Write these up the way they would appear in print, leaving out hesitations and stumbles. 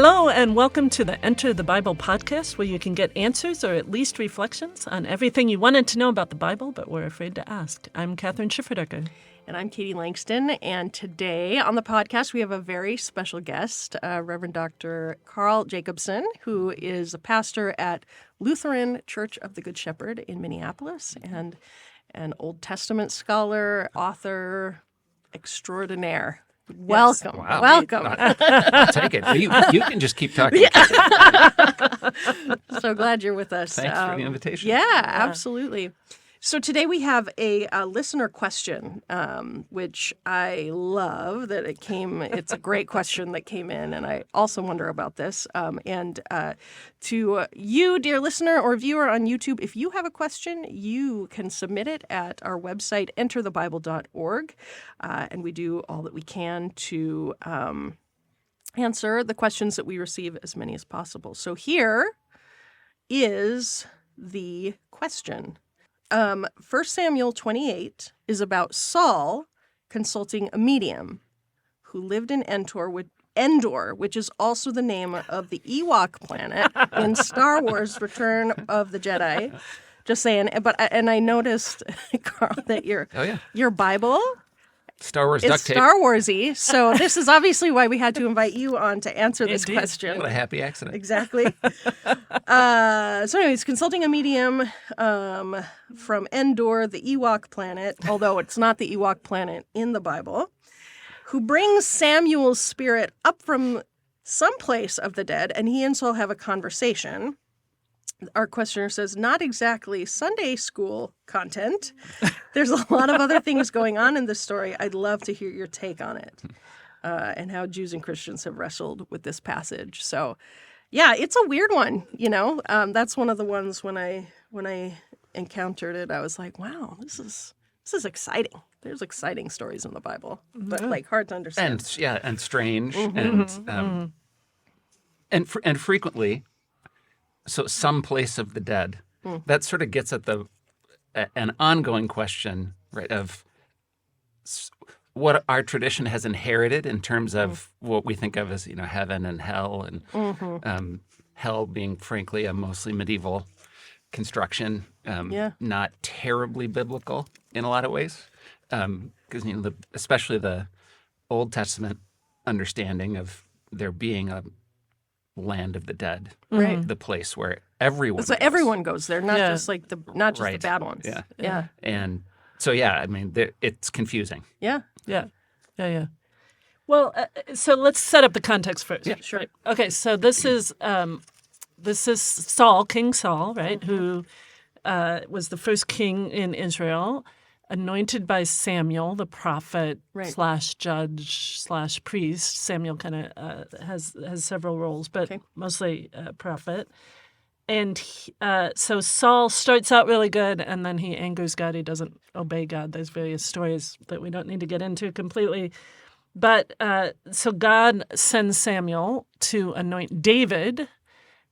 Hello, and welcome to the Enter the Bible podcast, where you can get answers or at least reflections on everything you wanted to know about the Bible but were afraid to ask. I'm Catherine Schifferdecker. And I'm Katie Langston, and today on the podcast we have a very special guest, Reverend Dr. Karl Jacobson, who is a pastor at Lutheran Church of the Good Shepherd in Minneapolis, and an Old Testament scholar, author extraordinaire. Welcome. Yes. Wow. Welcome. I'll take it. You can just keep talking. So glad you're with us. Thanks for the invitation. Yeah, absolutely. So today we have a listener question, which I love that it came. It's a great question that came in, and I also wonder about this. To you, dear listener or viewer on YouTube, if you have a question, you can submit it at our website, enterthebible.org, and we do all that we can to answer the questions that we receive, as many as possible. So here is the question. 1 Samuel 28 is about Saul consulting a medium who lived in Endor, which is also the name of the Ewok planet in Star Wars: Return of the Jedi. Just saying. And I noticed, Karl, that your Bible Star Wars is duct tape. Star Warsy. So this is obviously why we had to invite you on to answer this Indeed. question. What a happy accident. Exactly. So anyways, consulting a medium from Endor, the Ewok planet, although it's not the Ewok planet in the Bible, who brings Samuel's spirit up from some place of the dead, and he and Saul have a conversation. Our questioner says, not exactly Sunday school content. There's a lot of other things going on in this story. I'd love to hear your take on it and how Jews and Christians have wrestled with this passage. So, yeah, it's a weird one, you know. That's one of the ones when I encountered it, I was like, wow, this is exciting. There's exciting stories in the Bible, but like hard to understand. And strange, Mm-hmm. and frequently. So some place of the dead, that sort of gets at an ongoing question, right, of what our tradition has inherited in terms of what we think of as, heaven and hell, and hell being, frankly, a mostly medieval construction, not terribly biblical in a lot of ways, because especially the Old Testament understanding of there being a land of the dead, Right. The place where everyone So goes. everyone goes there, not just like the Right. bad ones. Yeah. And so, it's confusing. Yeah. Well, so let's set up the context first. Yeah, sure. Right. Okay, so this is Saul, King Saul, right, who was the first king in Israel, anointed by Samuel, the prophet / judge / priest. Samuel kind of has several roles, but mostly prophet. And so Saul starts out really good, and then he angers God. He doesn't obey God. There's various stories that we don't need to get into completely. But so God sends Samuel to anoint David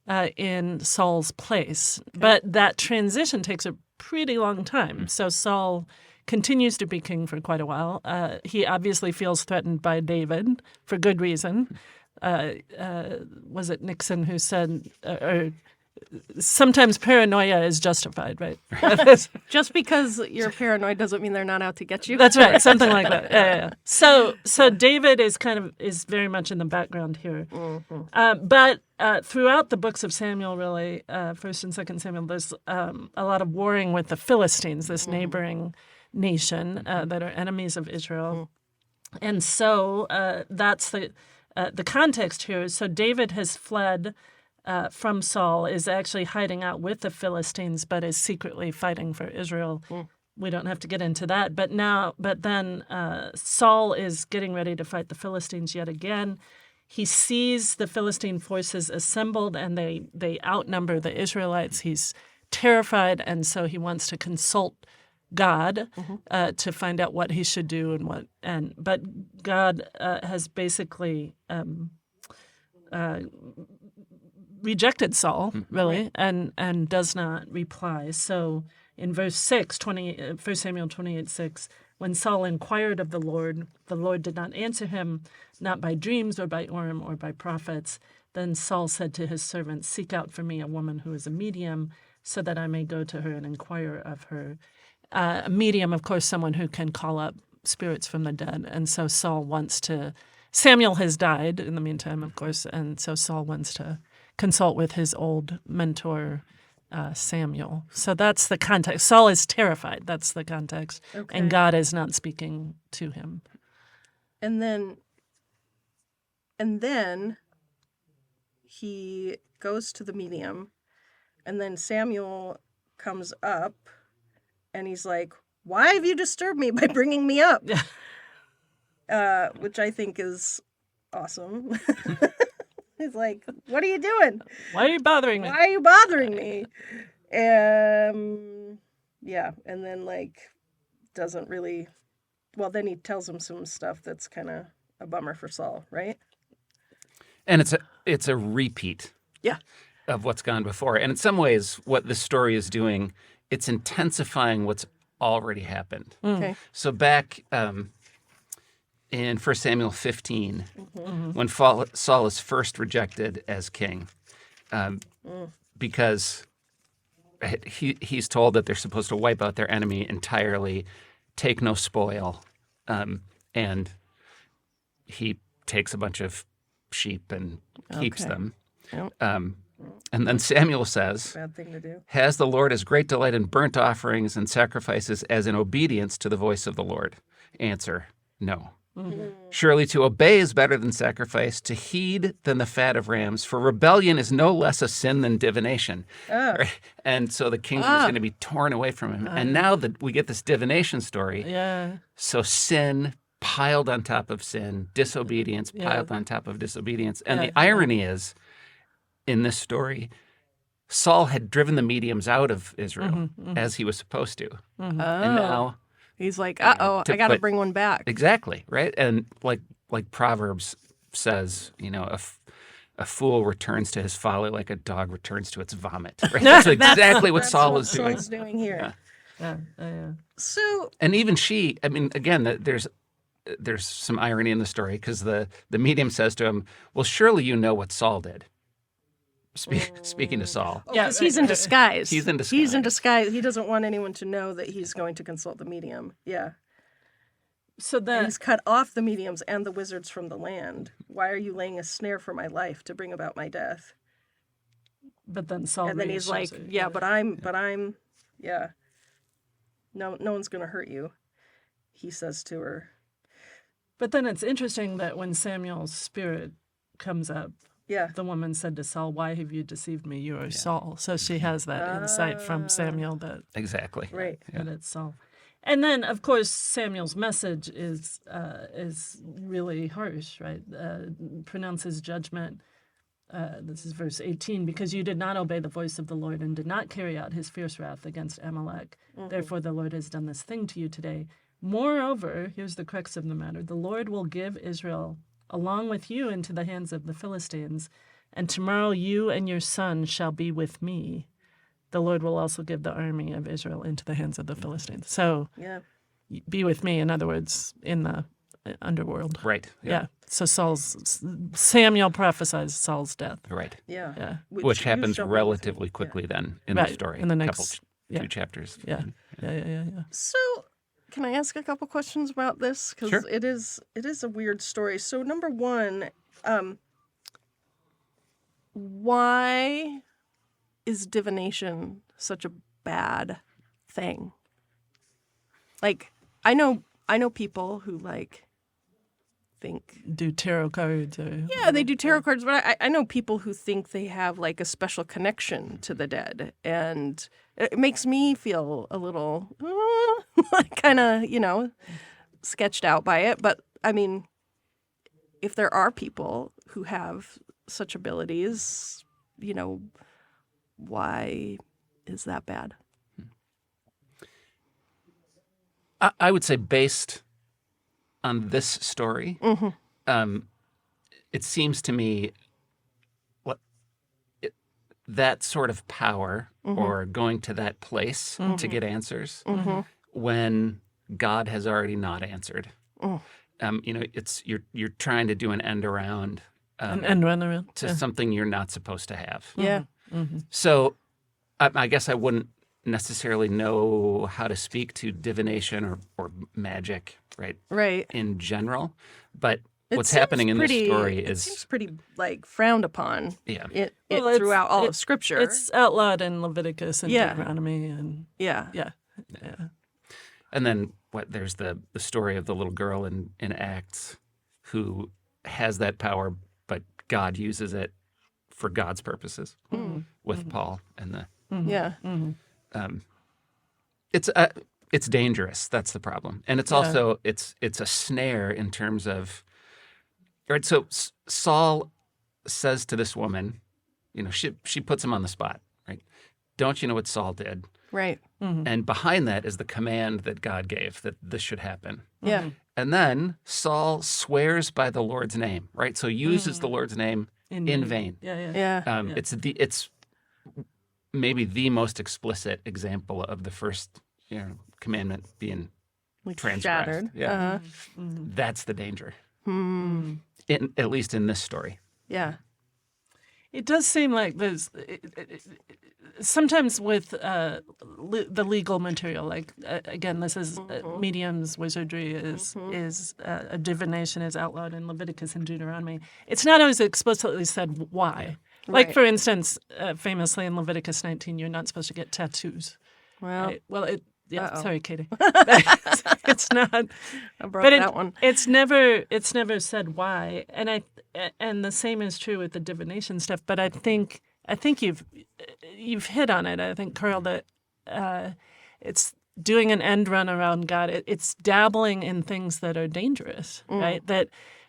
in Saul's place. But that transition takes a pretty long time. So Saul continues to be king for quite a while. He obviously feels threatened by David for good reason. Was it Nixon who said, or sometimes paranoia is justified, right? Just because you're paranoid doesn't mean they're not out to get you. That's right, something like that. Yeah. So David is very much in the background here. But throughout the books of Samuel, really, 1st and 2nd Samuel, there's a lot of warring with the Philistines, this neighboring nation that are enemies of Israel. And so that's the context here. So David has fled from Saul, is actually hiding out with the Philistines, but is secretly fighting for Israel. We don't have to get into that. But then Saul is getting ready to fight the Philistines yet again. He sees the Philistine forces assembled, and they outnumber the Israelites. He's terrified, and so he wants to consult God to find out what he should do but God has basically rejected Saul, really, and does not reply. So in verse 6, 1 Samuel 28:6, when Saul inquired of the Lord did not answer him, not by dreams or by Urim or by prophets. Then Saul said to his servants, "Seek out for me a woman who is a medium, so that I may go to her and inquire of her." A medium, of course, someone who can call up spirits from the dead. And so Saul wants to. Samuel has died in the meantime, of course, and so Saul wants to consult with his old mentor, Samuel. So that's the context. Saul is terrified. That's the context. Okay. And God is not speaking to him. And then he goes to the medium, and then Samuel comes up, and he's like, "Why have you disturbed me by bringing me up?" Which I think is awesome. He's like, "What are you doing? Why are you bothering me?" Why are you bothering me?" Yeah, and then doesn't really. Well, then he tells him some stuff that's kind of a bummer for Saul, right? And it's a repeat Yeah. of what's gone before. And in some ways, what this story is doing, it's intensifying what's already happened. Okay. So back in 1 Samuel 15, when Saul is first rejected as king, because he's told that they're supposed to wipe out their enemy entirely, take no spoil, and he takes a bunch of sheep and keeps Okay. them. Yep. And then Samuel says, Bad thing to do. "Has the Lord as great delight in burnt offerings and sacrifices as in obedience to the voice of the Lord?" Answer, no. Surely to obey is better than sacrifice, to heed than the fat of rams, for rebellion is no less a sin than divination. Right? And so the kingdom is going to be torn away from him. And now that we get this divination story, Yeah. so sin piled on top of sin, disobedience piled on top of disobedience. And the irony is, in this story, Saul had driven the mediums out of Israel as he was supposed to. And now, He's like, "Uh-oh, to I got to put- bring one back." exactly, right? And like Proverbs says, a fool returns to his folly like a dog returns to its vomit. Right? That's exactly what Saul is doing. Saul's doing here. Yeah. So, And even she, I mean, again, there's some irony in the story because the medium says to him, "Well, surely you know what Saul did." Speaking to Saul. because he's in disguise. He's in He's in disguise. disguise. He doesn't want anyone to know that he's going to consult the medium. Yeah. So And then, he's cut off the mediums and the wizards from the land. Why are you laying a snare for my life to bring about my death? but then Saul And then he's like, reassures her. "Yeah, yeah. No one's going to hurt you," he says to her. But then it's interesting that when Samuel's spirit comes up, Yeah. the woman said to Saul, "Why have you deceived me? You are Saul." So she has that insight from Samuel that Exactly. Right. that it's Saul. And then, of course, Samuel's message is really harsh, right? Pronounces judgment. This is verse 18. "Because you did not obey the voice of the Lord and did not carry out his fierce wrath against Amalek. Therefore, the Lord has done this thing to you today. Moreover," here's the crux of the matter, "the Lord will give Israel along with you into the hands of the Philistines, and tomorrow you and your son shall be with me. The Lord will also give the army of Israel into the hands of the Philistines." So Yeah. be with me, in other words, in the underworld. Right. Yeah. So Samuel prophesies Saul's death. Right. Yeah. Yeah. Which you happens shall be with me. relatively quickly then in the Right, story. in the Couple next- yeah. 2 chapters. Yeah. Yeah. So, can I ask a couple questions about this? Because Sure. it is a weird story. So, number one, why is divination such a bad thing? Like, I know people who think. Do tarot cards. Or, Yeah, they do tarot cards, but I know people who think they have a special connection to the dead, and it makes me feel a little kind of sketched out by it. But I mean, if there are people who have such abilities, why is that bad? I would say based on this story, it seems to me that sort of power or going to that place to get answers when God has already not answered. It's you're trying to do an end around An end run around. to something you're not supposed to have. Yeah. So I guess I wouldn't necessarily know how to speak to divination or magic, right? Right. In general, but It what's seems happening in this pretty- story it is seems pretty frowned upon. Yeah. Well, it's- Throughout all it- of Scripture. It's outlawed in Leviticus and Yeah. Deuteronomy, and yeah. yeah. And then there's the story of the little girl in Acts who has that power, but God uses it for God's purposes with Paul and the. Yeah. It's dangerous. That's the problem, and it's also it's a snare in terms of. Right. So Saul says to this woman, she puts him on the spot. Right. Don't you know what Saul did? Right. And behind that is the command that God gave that this should happen. Yeah. And then Saul swears by the Lord's name, right? So uses the Lord's name in vain. Yeah. Yeah. It's maybe the most explicit example of the first commandment being Like transgressed. shattered. Yeah. That's the danger. At least in this story. Yeah. It does seem like there's sometimes with the legal material, like again, this is mediums, wizardry is a divination is outlawed in Leviticus and Deuteronomy. It's not always explicitly said why. Like Right. for instance, famously in Leviticus 19, you're not supposed to get tattoos. Well, Right? Well, Uh-oh. sorry, Katie. It's not. I broke But that one. It's never said why, and the same is true with the divination stuff. But I think you've hit on it. I think, Karl, that it's doing an end run around God. It's dabbling in things that are dangerous, right? That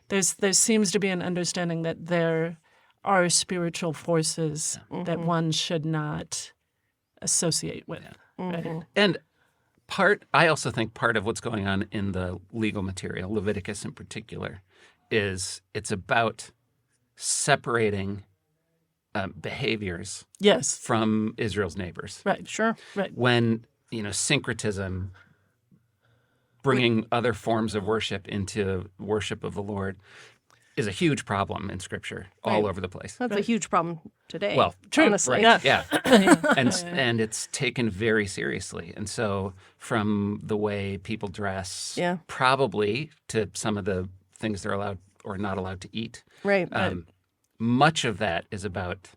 there seems to be an understanding that there are spiritual forces that one should not associate with, right? And I also think part of what's going on in the legal material, Leviticus in particular, is it's about separating behaviors Yes, from Israel's neighbors. right, Sure. right. When, syncretism, bringing other forms of worship into worship of the Lord, is a huge problem in Scripture all over the place. That's a huge problem today. Well, True. honestly. Yeah. Yeah. And it's taken very seriously. And so from the way people dress, Yeah. probably to some of the things they're allowed or not allowed to eat, Right. much of that is about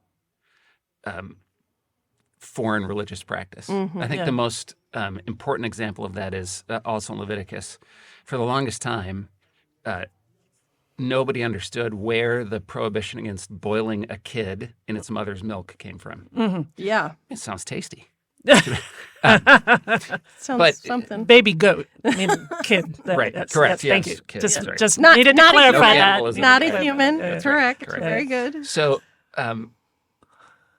foreign religious practice. I think the most important example of that is also in Leviticus. For the longest time, nobody understood where the prohibition against boiling a kid in its mother's milk came from. Yeah. It sounds tasty. Sounds But- something. Baby goat, I mean kid. Right, Yes, correct, Yes, thank yes, you. kid, Just, that's right. just Not- needed not to a clarify human. that. Cannibalism. Not a Correct. human. Yeah. Correct. Correct. Very good. So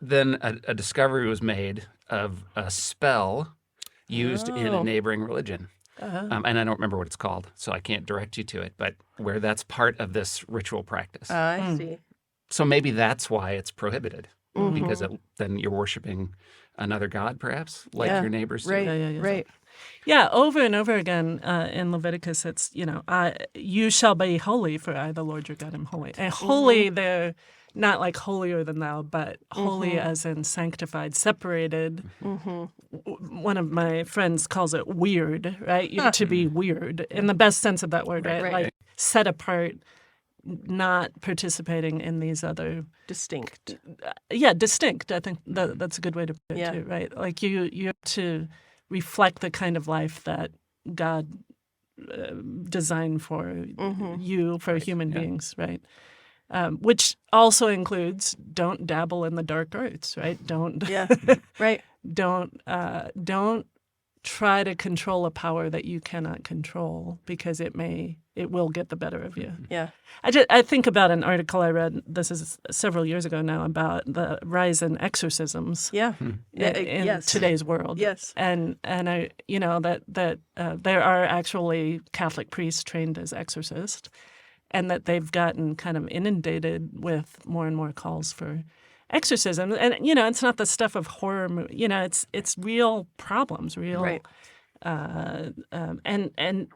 then a discovery was made of a spell used in a neighboring religion. And I don't remember what it's called, so I can't direct you to it, but where that's part of this ritual practice. I see. So maybe that's why it's prohibited, because then you're worshiping another god, perhaps, like Yeah. your neighbors do. Right. yeah. Right. Yeah, over and over again in Leviticus, it's, you shall be holy, for I, the Lord your God, am holy. And holy, they're not like holier than thou, but holy as in sanctified, separated. One of my friends calls it weird, right? You're to be weird in the best sense of that word, right? right. Like set apart, not participating in these other Distinct. distinct. I think that's a good way to put it Yeah. too, right? Like you have to reflect the kind of life that God designed for you, for human beings, right? Which also includes don't dabble in the dark arts, right? Don't Yeah. Right. don't try to control a power that you cannot control, because it will get the better of you. Yeah. I think about an article I read, this is several years ago now, about the rise in exorcisms Yeah. in yes. today's world. Yes. And I that there are actually Catholic priests trained as exorcists, and that they've gotten kind of inundated with more and more calls for exorcism. And it's not the stuff of horror. It's real problems, real Right. and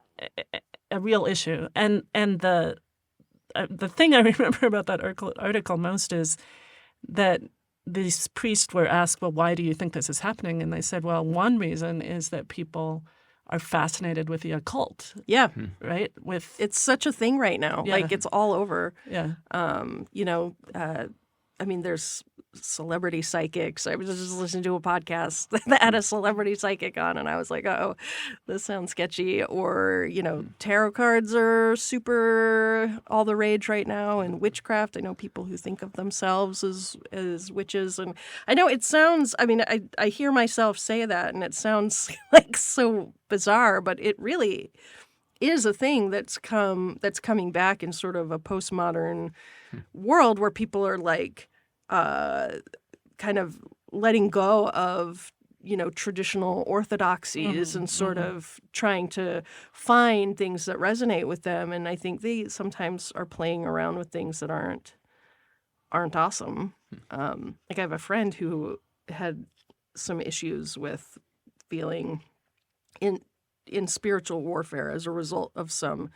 a real issue. And the thing I remember about that article most is that these priests were asked, well, why do you think this is happening? And they said, well, one reason is that people are fascinated with the occult. Yeah. Right? It's such a thing right now. Yeah. Like, it's all over. Yeah. There's celebrity psychics. I was just listening to a podcast that had a celebrity psychic on, and I was like, oh, this sounds sketchy. Or, tarot cards are super all the rage right now, and witchcraft. I know people who think of themselves as witches. And I know it sounds, I hear myself say that, and it sounds like so bizarre, but it really is a thing that's coming back in sort of a postmodern world where people are like kind of letting go of traditional orthodoxies and sort of trying to find things that resonate with them. And I think they sometimes are playing around with things that aren't awesome. Like, I have a friend who had some issues with feeling in spiritual warfare as a result of some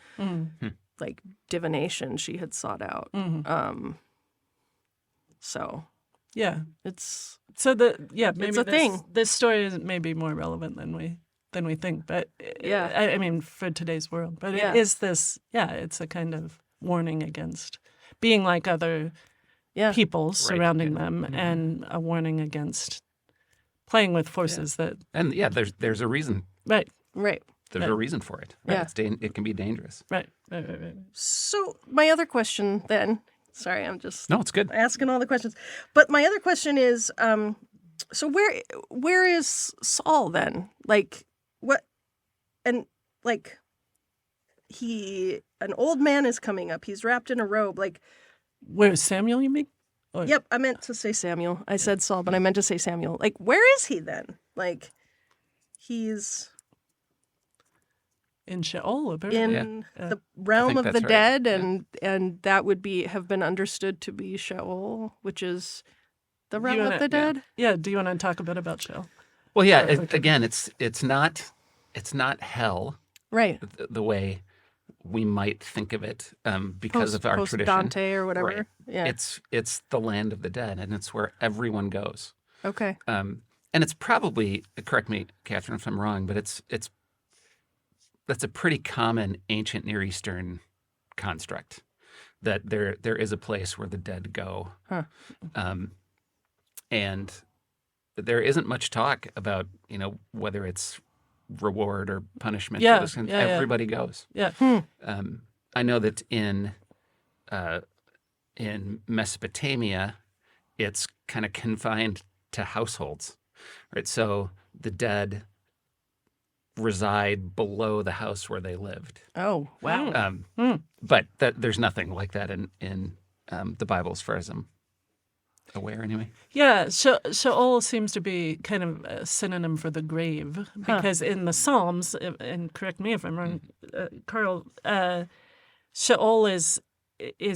like divination she had sought out. So yeah, it's maybe it's a thing. This story is maybe more relevant than we think, but yeah, I mean, for today's world. But yeah. it is this. Yeah, it's a kind of warning against being like other people surrounding them, and a warning against playing with forces that. And there's a reason. Right. There's a reason for it. Right? Yeah. It can be dangerous. Right. So my other question then. Sorry, I'm just No, it's good. asking all the questions. But my other question is, so where is Saul then? Like, what? And like, an old man is coming up. He's wrapped in a robe. Like, where's Samuel? You mean? Or... Yep, I meant to say Samuel. I said Saul, but I meant to say Samuel. Like, where is he then? Like, he's in Sheol, apparently. in the realm of the right. dead, and that would have been understood to be Sheol, which is the realm of the dead. Yeah. Do you want to talk a bit about Sheol? Well, yeah. Again, it's not hell, Right. the way we might think of it, because of our tradition. Dante or whatever. Right. Yeah. It's the land of the dead, and it's where everyone goes. Okay. And it's probably, correct me, Catherine, if I'm wrong, but that's a pretty common ancient Near Eastern construct, that there is a place where the dead go. Huh. And there isn't much talk about, whether it's reward or punishment. Yeah, for this. Everybody goes. Yeah. I know that in Mesopotamia, it's kind of confined to households, right? So the dead reside below the house where they lived. Oh, wow. But there's nothing like that in the Bible, as far as I'm aware, anyway. Yeah, Sheol seems to be kind of a synonym for the grave, because in the Psalms, and correct me if I'm wrong, Karl, Sheol is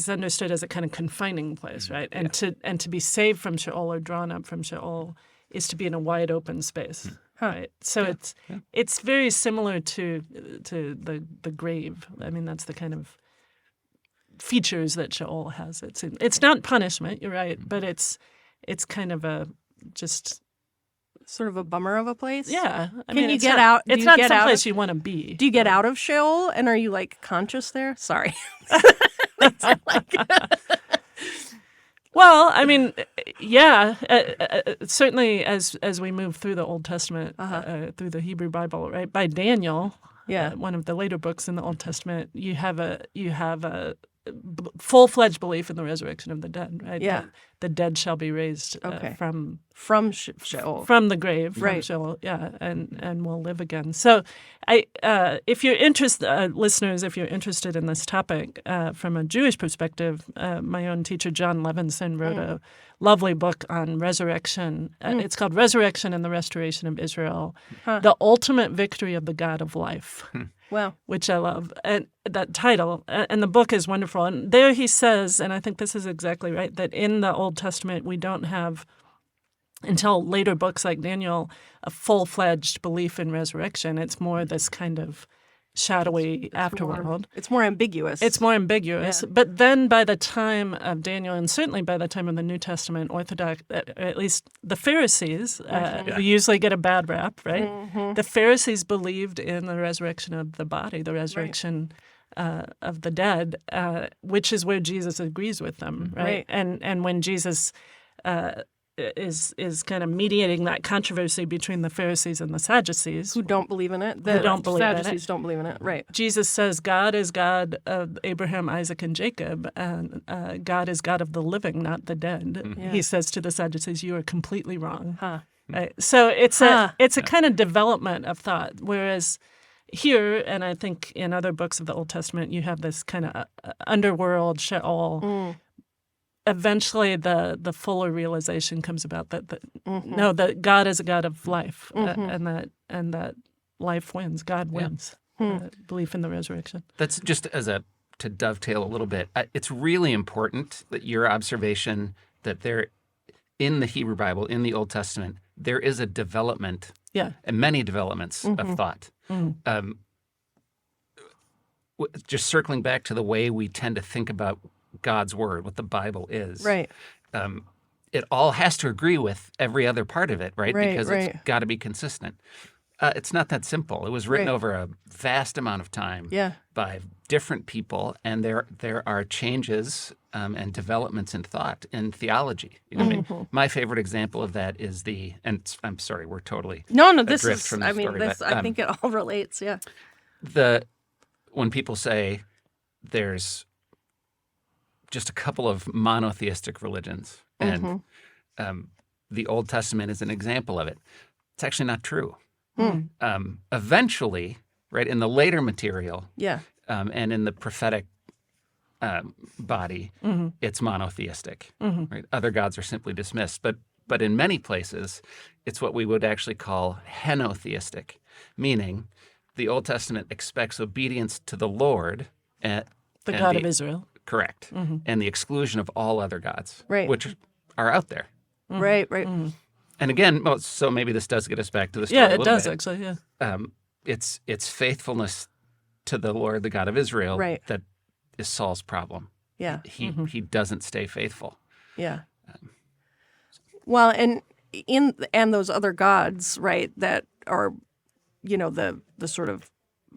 understood as a kind of confining place, right? And to be saved from Sheol or drawn up from Sheol is to be in a wide open space. Right, so it's very similar to the grave. I mean, that's the kind of features that Sheol has. It's not punishment, you're right, but it's kind of a just sort of a bummer of a place. Yeah, I mean, you get out? It's not someplace you want to be. Do you get out of Sheol, and are you like conscious there? Sorry. Well, I mean, yeah, certainly as we move through the Old Testament, through the Hebrew Bible, right? By Daniel, one of the later books in the Old Testament, you have a full-fledged belief in the resurrection of the dead, right? Yeah. The dead shall be raised from Sheol. From the grave, from right. Sheol, and will live again. So, if you're interested, listeners, if you're interested in this topic from a Jewish perspective, my own teacher John Levinson wrote a lovely book on resurrection. It's called "Resurrection and the Restoration of Israel: The Ultimate Victory of the God of Life." Wow. Which I love. And that title, and the book is wonderful. And there he says, and I think this is exactly right, that in the Old Testament we don't have, until later books like Daniel, a full-fledged belief in resurrection. It's more this kind of shadowy afterworld. It's more ambiguous. It's more ambiguous. Yeah. But then by the time of Daniel, and certainly by the time of the New Testament, Orthodox, at least the Pharisees, who usually get a bad rap, right? Mm-hmm. The Pharisees believed in the resurrection of the body, the resurrection of the dead, which is where Jesus agrees with them, right? And when Jesus is kind of mediating that controversy between the Pharisees and the Sadducees, who don't believe in it. Who don't believe in it. Sadducees don't believe in it. Right. Jesus says God is God of Abraham, Isaac, and Jacob, and God is God of the living, not the dead. Yeah. He says to the Sadducees, "You are completely wrong." Huh. Right? So it's a kind of development of thought, whereas here, and I think in other books of the Old Testament, you have this kind of underworld, Sheol. Eventually, the fuller realization comes about that no, that God is a God of life, and that life wins. God wins. Belief in the resurrection. That's just to dovetail a little bit. It's really important that your observation that there, in the Hebrew Bible, in the Old Testament, there is a development, and many developments of thought. Just circling back to the way we tend to think about God's word, what the Bible is. Right. It all has to agree with every other part of it, right? Right, Because right. it's got to be consistent. It's not that simple. It was written over a vast amount of time by different people, and there are changes and developments in thought and theology. You know, I mean, my favorite example of that is I'm sorry, we're totally This adrift is. from the I mean, story, this. but, I think it all relates. Yeah. When people say there's just a couple of monotheistic religions, and the Old Testament is an example of it. It's actually not true. Eventually, right, in the later material, and in the prophetic body, it's monotheistic. Right? Other gods are simply dismissed. But in many places, it's what we would actually call henotheistic, meaning the Old Testament expects obedience to the Lord, The God of Israel. Correct. And the exclusion of all other gods, Right. which are out there. Right. And again, so maybe this does get us back to the story. Yeah, a it little does bit. actually. Yeah. It's faithfulness to the Lord, the God of Israel, that is Saul's problem. Yeah. He doesn't stay faithful. Yeah. Well, and those other gods, right, that are, the sort of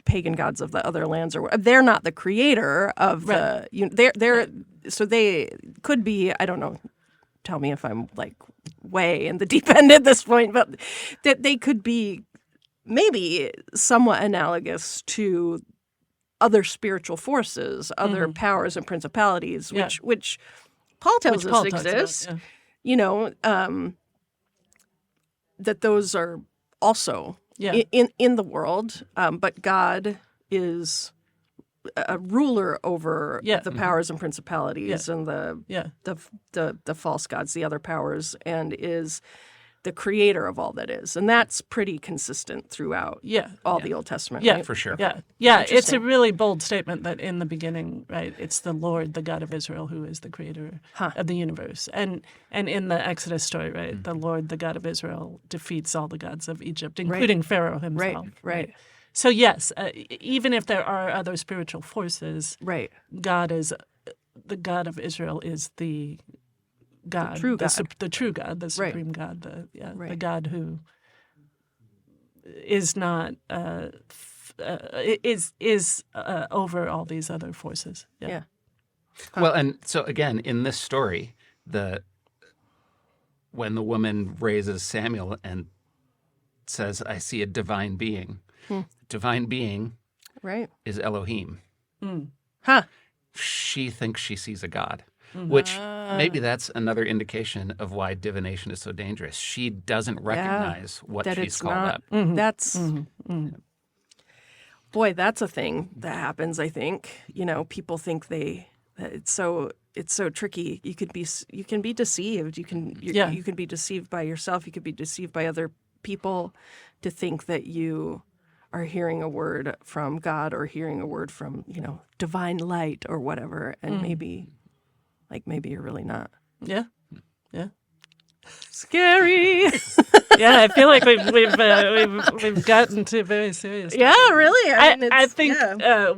pagan gods of the other lands, or they're not the creator of the. They're so they could be. I don't know. Tell me if I'm like way in the deep end at this point, but that they could be maybe somewhat analogous to other spiritual forces, other powers and principalities, which Paul tells us exist. That those are also in the world, but God is a ruler over the powers and principalities and the false gods, the other powers, and is the creator of all that is. And that's pretty consistent throughout all the Old Testament. Yeah, right? For sure. Yeah. It's a really bold statement that in the beginning, right, it's the Lord, the God of Israel, who is the creator of the universe. And in the Exodus story, right, the Lord, the God of Israel, defeats all the gods of Egypt, including Pharaoh himself. Right. So yes, even if there are other spiritual forces, God is the God of Israel is the God, the true God, the true God, the supreme God, the God who is not is over all these other forces. Yeah. Well, and so again, in this story, when the woman raises Samuel and says, "I see a divine being," divine being, is Elohim. She thinks she sees a God. Which maybe that's another indication of why divination is so dangerous. She doesn't recognize what that she's it's called not, up. That's boy, that's a thing that happens. I think people think that it's so tricky. You can be deceived. You can be deceived by yourself. You could be deceived by other people to think that you are hearing a word from God or hearing a word from divine light or whatever, and maybe you're really not. Yeah. Scary. Yeah, I feel like we've gotten to very serious. Yeah, really. I think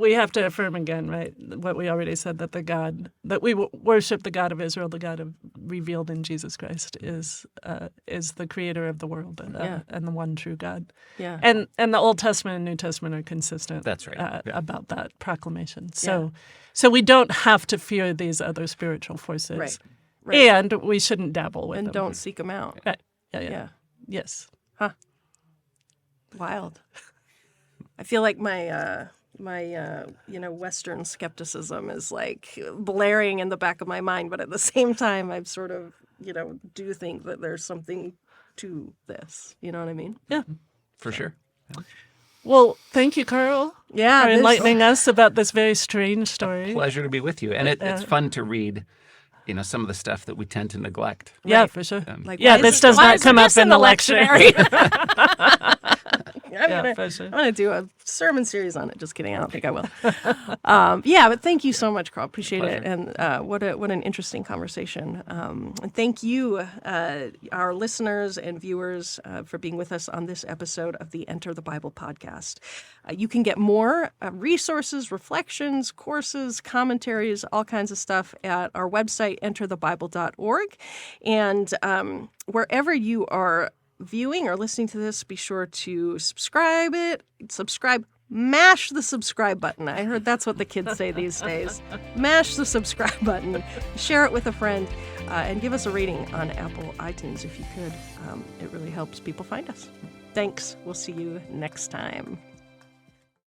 we have to affirm again, right, what we already said, that we worship the God of Israel, the God revealed in Jesus Christ, is the creator of the world and the one true God. Yeah. And the Old Testament and New Testament are consistent. That's right. About that proclamation. So we don't have to fear these other spiritual forces. Right. And we shouldn't dabble with And them. don't seek them out. Right. Yeah. Yes. Huh. Wild. I feel like my Western skepticism is like blaring in the back of my mind, but at the same time, I've sort of, do think that there's something to this. You know what I mean? Yeah. For sure. Well, thank you, Karl, Yeah, for enlightening us about this very strange story. Pleasure to be with you. And it's fun to read, some of the stuff that we tend to neglect. Yeah, Right. for sure. Like, This does not come up in the lectionary. For sure. I'm going to do a sermon series on it. Just kidding. I don't think I will. But thank you so much, Karl. Appreciate it. And what an interesting conversation. And thank you, our listeners and viewers, for being with us on this episode of the Enter the Bible podcast. You can get more resources, reflections, courses, commentaries, all kinds of stuff at our website, enterthebible.org. And wherever you are viewing or listening to this, be sure to subscribe, mash the subscribe button. I heard that's what the kids say these days. Mash the subscribe button, share it with a friend, and give us a rating on Apple iTunes if you could. It really helps people find us. Thanks. We'll see you next time.